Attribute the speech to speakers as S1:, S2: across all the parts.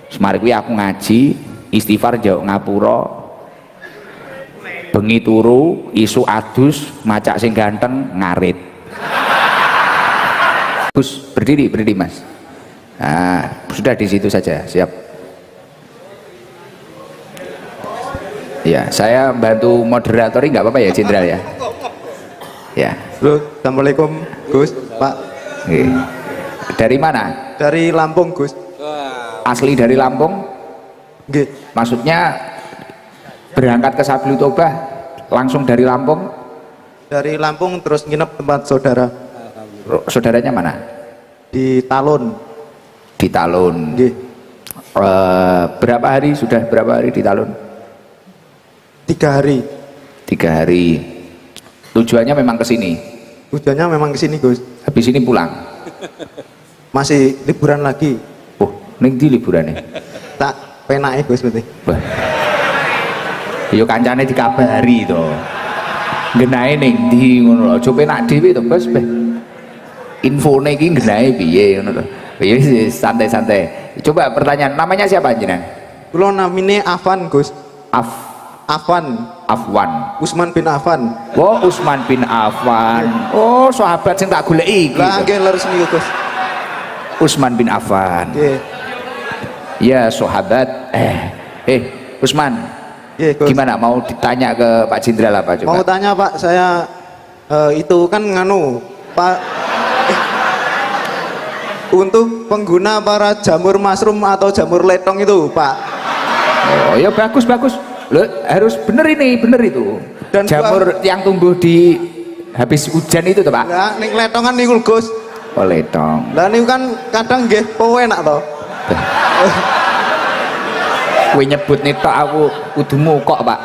S1: Semari kuwi aku ngaji, istighfar jauh ngapura. Bengi turu, isu adus, macak sing ganteng ngarit. Gus, berdiri Mas. Nah, sudah di situ saja, siap. Ya, saya bantu moderatori nggak apa-apa ya, Jenderal ya. Ya.
S2: Halo, assalamualaikum Gus, Pak.
S1: Oke. Dari mana?
S2: Dari Lampung Gus.
S1: Asli dari Lampung?
S2: Nggih.
S1: Maksudnya berangkat ke Sabil Toba langsung dari Lampung?
S2: Dari Lampung terus nginep tempat saudara.
S1: Saudaranya mana?
S2: Di Talun.
S1: Di Talun.
S2: Nggih.
S1: Berapa hari di Talun?
S2: 3 hari.
S1: 3 hari. Tujuannya memang ke sini.
S2: Tujuannya memang ke sini Gus.
S1: Habis ini pulang.
S2: Masih liburan lagi.
S1: Oh, ning ndi liburane?
S2: Tak penake Gus berarti.
S1: Wah. Yo kancane dikabari to. Genahe ning ndi ngono lho. Aja penak dhewe to, Bos. Infone iki genahe piye ngono to. Ya santai-santai. Coba pertanyaan, namanya siapa jenengan?
S2: Kula namine Afan Gus.
S1: Afwan.
S2: Usman bin Affan.
S1: Oh, Usman bin Affan. Oh, sahabat sing tak goleki iki.
S2: Lah nggih leres niku Gus.
S1: Usman bin Affan.
S2: Nggih.
S1: Ya, sahabat. Usman.
S2: Nggih, Gus.
S1: Gimana mau ditanya ke Pak Jenderal apa coba?
S2: Mau tanya Pak, saya itu kan nganu, Pak, untuk pengguna para jamur mushroom atau jamur letong itu, Pak.
S1: Oh, ya bagus. Loh, harus bener itu.
S2: Dan
S1: jamur yang tumbuh di habis hujan itu tuh, Pak.
S2: Lah ning letongan niku Gus.
S1: Oh, letong.
S2: Lah niku kan kadang nggih enak to.
S1: Kowe nyebut nih tok aku kudumu kok, Pak.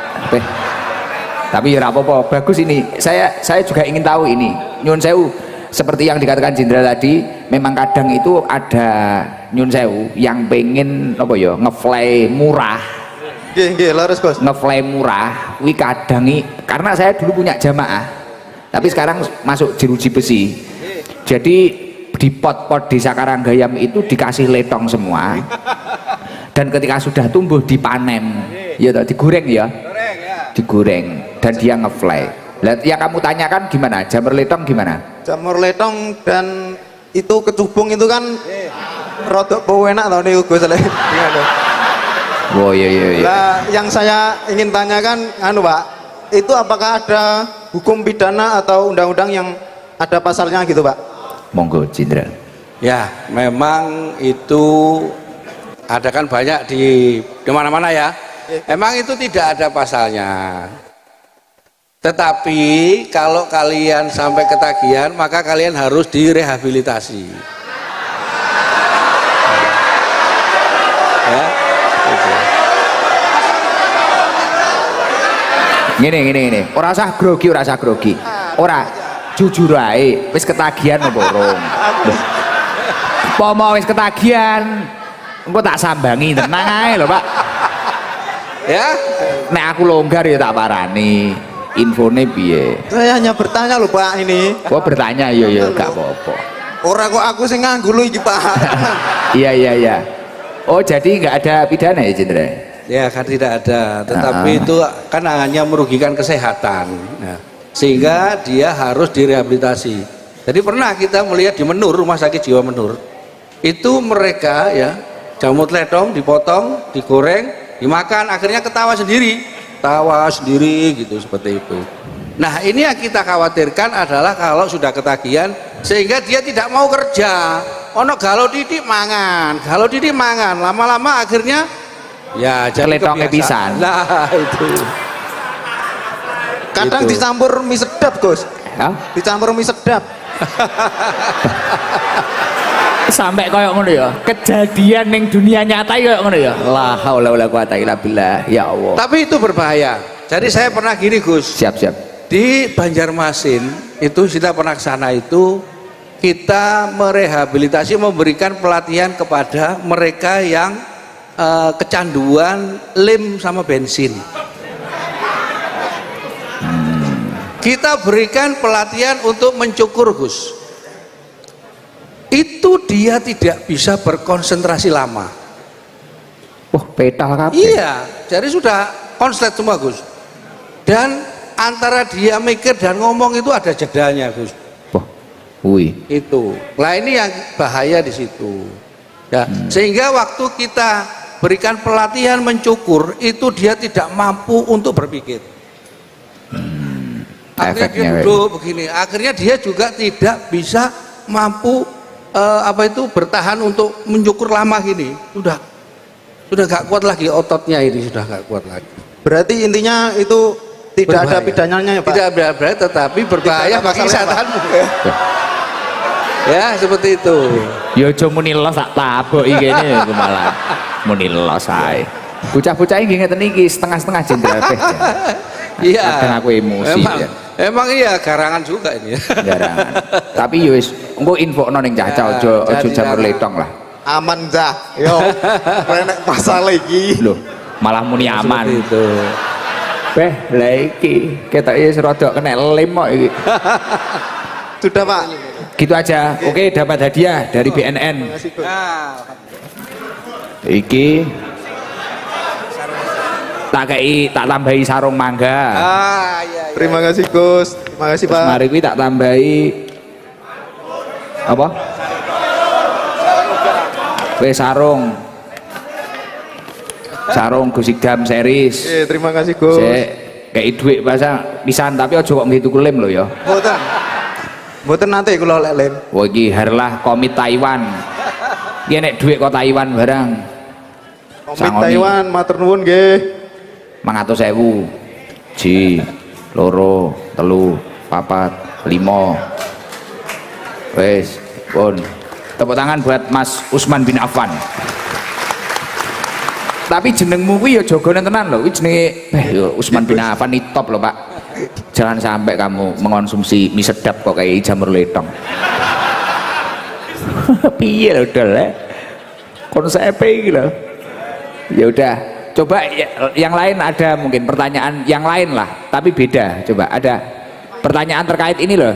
S1: Tapi ya apa-apa, bagus ini. Saya juga ingin tahu ini. Nyun sewu, seperti yang dikatakan Jenderal tadi, memang kadang itu ada nyun sewu yang pengen apa ya, ngefly murah.
S2: Nggih, leres Gus.
S1: Ngefly murah, kuwi kadang karena saya dulu punya jamaah. Tapi sekarang masuk jeruji besi. Jadi di pot-pot desa Karanggayam itu dikasih letong semua. Dan ketika sudah tumbuh dipanen, ya digoreng ya. Digoreng dan dia ngefly. Lah yang kamu tanyakan gimana? Jamur letong gimana?
S2: Jamur letong dan itu kecubung itu kan rodok enak tau niku Gus.
S1: Oh iya.
S2: Lah yang saya ingin tanyakan anu Pak, itu apakah ada hukum pidana atau undang-undang yang ada pasalnya gitu Pak?
S1: Monggo Jenderal.
S3: Ya, memang itu ada kan banyak di mana-mana ya. Emang itu tidak ada pasalnya. Tetapi kalau kalian sampai ketagihan, maka kalian harus direhabilitasi. Ya, gitu.
S1: Gini. Ora usah grogi. Ora jujur ae, wis ketagihan apa urung? Pomo wis ketagihan, engko tak sambangi tenang ae lho, Pak.
S3: Ya,
S1: Nek aku longgar ya tak parani. Infone piye?
S2: Saya hanya bertanya loh Pak ini.
S1: Gua bertanya ya gak apa-apa.
S2: Ora kok aku sing nganggo lho iki Pak.
S1: Iya. Oh, jadi nggak ada pidana ya, Jenderal?
S3: ya kan tidak ada. Tetapi itu kan hanya merugikan kesehatan. Nah, sehingga dia harus direhabilitasi. Jadi pernah kita melihat di Menur, rumah sakit jiwa Menur, itu mereka ya jamur letong dipotong, digoreng, dimakan, akhirnya ketawa sendiri gitu, seperti itu. Nah, ini yang kita khawatirkan adalah kalau sudah ketagihan sehingga dia tidak mau kerja. Ono galau didik mangan, lama-lama akhirnya ya jadi
S1: letongnya pisan.
S3: Nah, itu.
S2: Kadang
S3: Gitu.
S2: dicampur mie sedap Gus.
S1: Ya?
S2: Dicampur mie sedap.
S1: Sampai koyo ngono ya. Kejadian ning dunia nyata ya ngono ya. La haula wala quwata illa billah. Ya Allah.
S3: Tapi itu berbahaya. Jadi saya pernah gini Gus.
S1: Siap.
S3: Di Banjarmasin itu kita pernah kesana itu, kita merehabilitasi, memberikan pelatihan kepada mereka yang kecanduan lem sama bensin. Kita berikan pelatihan untuk mencukur Gus. Itu dia tidak bisa berkonsentrasi lama.
S1: Wah, petal kabeh.
S3: Iya, jadi sudah konslet semua Gus. Dan antara dia mikir dan ngomong itu ada jedanya Gus.
S1: Wah, wih.
S3: Itu. Nah ini yang bahaya di situ. Ya, sehingga waktu kita berikan pelatihan mencukur itu dia tidak mampu untuk berpikir. Akhirnya dia duduk begini. Akhirnya dia juga tidak bisa mampu bertahan untuk mencukur lama gini. Sudah gak kuat lagi ototnya ini, sudah gak kuat lagi.
S2: Berarti intinya itu tidak
S3: Berbahaya.
S2: ada pidananya ya Pak?
S3: Tidak berbahaya, tetapi berbahaya bagi kesehatanmu. Ya seperti itu.
S1: Ya aja muni los tak taboki kene malah muni los ae. Bocah-bocah iki ngeten iki setengah-setengah jenderal kabeh.
S3: Iya.
S1: Kadang aku emosi.
S3: Emang iya garangan juga ini.
S1: Garangan. Tapi yo wis engko infokno ning Cah aja jamur letong lah.
S2: Aman Cah. Yo. Renek pasal iki.
S1: Loh, malah muni aman.
S3: Itu.
S1: Beh, lah iki ketoke serodok kena lem kok iki.
S2: Sudah Pak.
S1: Gitu aja. Oke, dapat hadiah dari BNN. Iki tak tambahi sarung mangga.
S3: Iya.
S2: Terima kasih Gus. Terima kasih Pak.
S1: Mari kuwi tak tambahi apa? Sarung. Sarung Gus Idam series.
S2: Terima kasih Gus.
S1: Kayak duit pisan tapi aja kok ngitu lem lho ya.
S2: Mboten nate kula lek lem.
S1: Wah iki harlah komit Taiwan. Iki nek duit kok Taiwan barang.
S2: Komit Taiwan matur nuwun nggih.
S1: 500.000. Ji, loro, telu, papat, 5. Wes, pun. Tepuk tangan buat Mas Usman bin Affan. Tapi jenengmu kuwi ya jagone tenan lho. Kuwi jenenge Usman bin Affan ini top lho, Pak. Jangan sampai kamu mengonsumsi mie sedap kok kayak jamur letong. Piye lho Dol konsep iki lho. Ya udah, coba yang lain ada mungkin pertanyaan yang lain lah, tapi beda. Coba ada pertanyaan terkait ini loh.